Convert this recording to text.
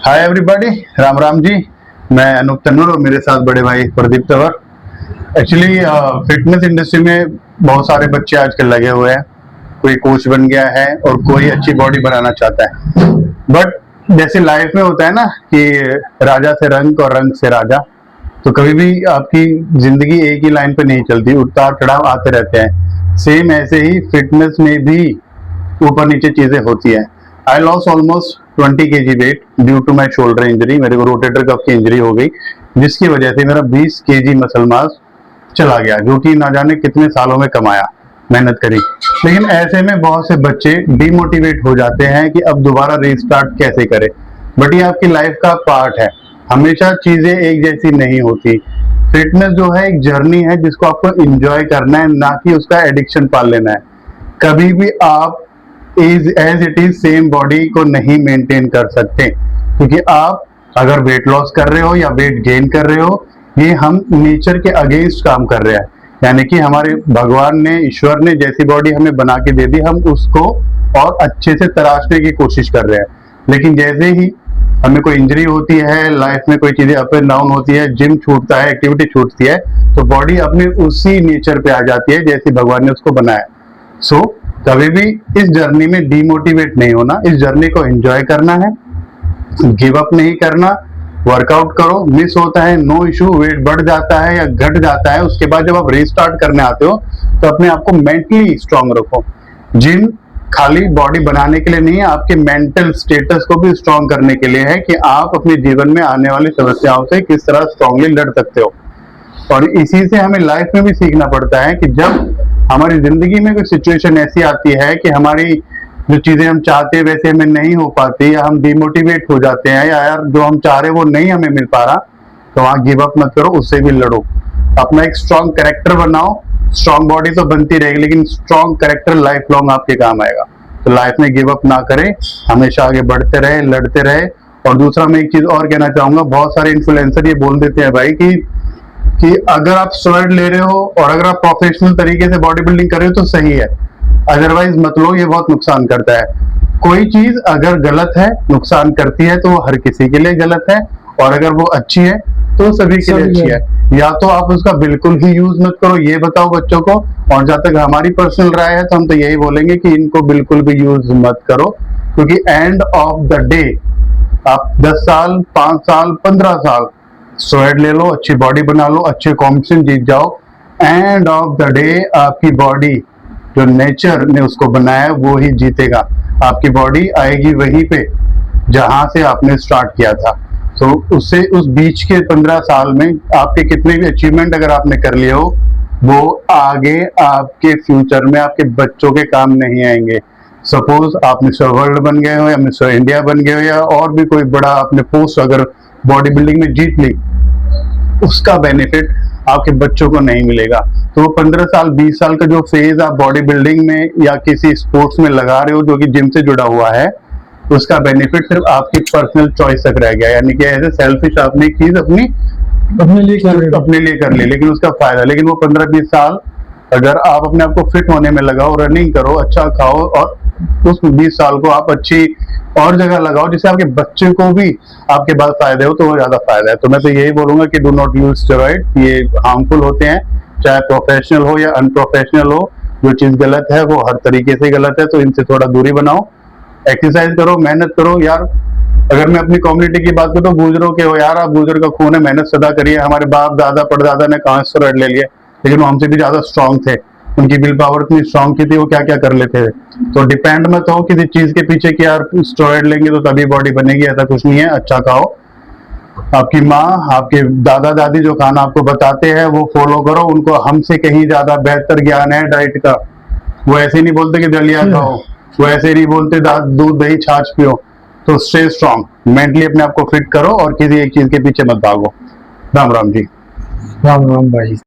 Hi everybody, Ram Ram ji. मैं अनूप तन्वर और मेरे साथ बड़े भाई Pradeep Tanwar. Actually fitness industry में बहुत सारे बच्चे आजकल लगे हुए हैं। कोई कोच बन गया है और कोई अच्छी बॉडी बनाना चाहता है। बट जैसे लाइफ में होता है ना कि राजा से रंग और रंग से राजा, तो कभी भी आपकी जिंदगी एक ही लाइन पे नहीं चलती, उतार चढ़ाव आते रहते हैं। सेम ऐसे ही फिटनेस में भी ऊपर नीचे चीजें होती है। I lose almost 20 kg weight due to my shoulder injury. मेरे को रोटेटर कफ की इंजरी हो गई, जिसकी वजह से मेरा 20 kg मसल मास चला गया, जो कि ना जाने कितने सालों में कमाया, मेहनत करी। लेकिन ऐसे में बहुत से बच्चे डिमोटिवेट हो जाते हैं कि अब दोबारा रीस्टार्ट कैसे करें। बट ये आपकी लाइफ का पार्ट है, हमेशा चीजें एक जैसी नहीं होती। फिटनेस जो है एक जर्नी है जिसको आपको एंजॉय करना है, ना कि उसका एडिक्शन पाल लेना है। कभी भी आप as it is same body को नहीं मेंटेन कर सकते, क्योंकि आप अगर वेट लॉस कर रहे हो या वेट गेन कर रहे हो, ये हम नेचर के अगेंस्ट काम कर रहे हैं। यानी कि हमारे भगवान ने, ईश्वर ने जैसी बॉडी हमें बना के दे दी, हम उसको और अच्छे से तराशने की कोशिश कर रहे हैं। लेकिन जैसे ही हमें कोई इंजरी होती है, लाइफ में कोई चीजें अप एंड डाउन होती है, जिम छूटता है, एक्टिविटी छूटती है, तो बॉडी अपने उसी नेचर पे आ जाती है जैसे भगवान ने उसको बनाया। सो कभी भी इस जर्नी में डिमोटिवेट नहीं होना, इस जर्नी को एंजॉय करना है, गिव अप नहीं करना। वर्कआउट करो, मिस होता है नो इशू, वेट बढ़ जाता है या घट जाता है, उसके बाद जब आप रीस्टार्ट करने आते हो तो अपने आप को मेंटली स्ट्रांग रखो। जिम खाली बॉडी बनाने के लिए नहीं है, आपके मेंटल स्टेटस को भी स्ट्रांग करने के लिए है कि आप अपने जीवन में आने वाली समस्याओं से किस तरह स्ट्रांगली लड़ सकते हो। और इसी से हमें लाइफ में भी सीखना पड़ता है कि जब हमारी जिंदगी में कोई सिचुएशन ऐसी आती है कि हमारी जो चीजें हम चाहते हैं वैसे हमें नहीं हो पाती, या हम डिमोटिवेट हो जाते हैं, या यार जो हम चाह रहे वो नहीं हमें मिल पा रहा, तो वहां गिव अप मत करो, उससे भी लड़ो। अपना एक स्ट्रॉन्ग कैरेक्टर बनाओ। स्ट्रॉन्ग बॉडी तो बनती रहेगी, लेकिन स्ट्रॉन्ग कैरेक्टर लाइफ लॉन्ग आपके काम आएगा। तो लाइफ में गिव अप ना करें, हमेशा आगे बढ़ते रहे, लड़ते रहे। और दूसरा मैं एक चीज और कहना चाहूंगा, बहुत सारे इन्फ्लुएंसर ये बोल देते हैं भाई कि अगर आप स्टेरॉइड ले रहे हो और अगर आप प्रोफेशनल तरीके से बॉडी बिल्डिंग कर रहे हो तो सही है, अदरवाइज मत लो, ये बहुत नुकसान करता है। कोई चीज अगर गलत है, नुकसान करती है, तो वो हर किसी के लिए गलत है, और अगर वो अच्छी है तो सभी के लिए अच्छी है। या तो आप उसका बिल्कुल ही यूज मत करो, ये बताओ बच्चों को। और जहां तक हमारी पर्सनल राय है तो हम तो यही बोलेंगे कि इनको बिल्कुल भी यूज मत करो, क्योंकि एंड ऑफ द डे आप 10 साल, 5 साल, 15 साल स्टेरॉइड ले लो, अच्छी बॉडी बना लो, अच्छे कॉम्पिटिशन जीत जाओ, एंड ऑफ द डे आपकी बॉडी जो नेचर ने उसको बनाया है वो ही जीतेगा। आपकी बॉडी आएगी वहीं पे जहां से आपने स्टार्ट किया था। तो उससे उस बीच के 15 साल में आपके कितने भी अचीवमेंट अगर आपने कर लिए हो, वो आगे आपके फ्यूचर में आपके बच्चों के काम नहीं आएंगे। सपोज आप मिस्टर वर्ल्ड बन गए हो या मिस्टर इंडिया बन गए हो, या और भी कोई बड़ा आपने पोस्ट अगर बॉडी बिल्डिंग में जीत ली, उसका बेनिफिट आपके बच्चों को नहीं मिलेगा। तो 15 साल 20 साल का जो फेज आप बॉडी बिल्डिंग में या किसी स्पोर्ट्स में लगा रहे हो जो कि जिम से जुड़ा हुआ है, उसका बेनिफिट सिर्फ आपकी पर्सनल चॉइस तक रह गया। यानी कि ऐसे सेल्फिश आपने एक चीज अपने लिए कर ली, लेकिन उसका फायदा, लेकिन वो 15-20 साल अगर आप अपने आप को फिट होने में लगाओ, रनिंग करो, अच्छा खाओ, और उस 20 साल को आप अच्छी और जगह लगाओ जिससे आपके बच्चे को भी आपके बाद फायदे हो, तो वो ज्यादा फायदा है। तो मैं तो यही बोलूंगा कि डू नॉट यूज स्टेरॉइड, ये हार्मफुल होते हैं, चाहे प्रोफेशनल हो या अनप्रोफेशनल हो। जो चीज गलत है वो हर तरीके से गलत है, तो इनसे थोड़ा दूरी बनाओ। एक्सरसाइज करो, मेहनत करो यार। अगर मैं अपनी कम्युनिटी की बात करूँ तो गुजरों के हो यार, आप गुजर का खून है, मेहनत सदा करिए। हमारे बाप दादा परदादा ने कहाँ स्टेरॉइड ले लिए, लेकिन वो हमसे भी ज्यादा स्ट्रांग थे, उनकी विल पावर इतनी स्ट्रांग की थी, वो क्या क्या कर लेते थे। तो डिपेंड मत हो किसी चीज के पीछे कि यार स्टेरॉइड लेंगे तो तभी बॉडी बनेगी, ऐसा कुछ नहीं है। अच्छा खाओ, आपकी माँ आपके दादा दादी जो खाना आपको बताते हैं वो फॉलो करो, उनको हमसे कहीं ज्यादा बेहतर ज्ञान है डाइट का। वो ऐसे नहीं बोलते कि दलिया खाओ, वो ऐसे नहीं बोलते दूध दही छाछ पियो। तो स्टे स्ट्रांग, मेंटली अपने आप को फिट करो और किसी एक चीज के पीछे मत भागो। राम राम जी। राम राम भाई।